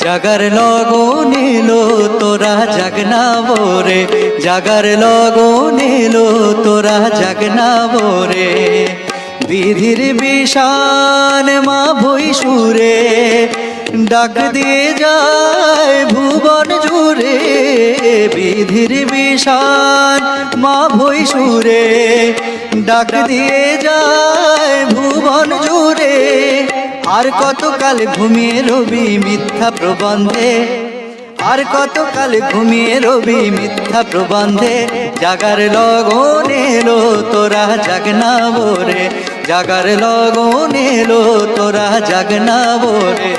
জাগার লগন এলো তোরা জাগনা বোরে, জাগার লগন এলো তোরা জাগনা বোরে। বিধির বিষান মা ভই সুরে ডাক দিয়ে যায় ভুবন জুড়ে। বিধির বিষান মা ভই সুরে ডাক দিয়ে যায় ভুবন জুড়ে। আর কতকাল ঘুমিয়ে রবি মিথ্যা প্রবন্ধে, আর কতকাল ঘুমিয়ে রবি মিথ্যা প্রবন্ধে। জাগার লগন এলো তোরা জাগনা বোরে, জাগার লগন এলো তোরা জাগনা বোরে।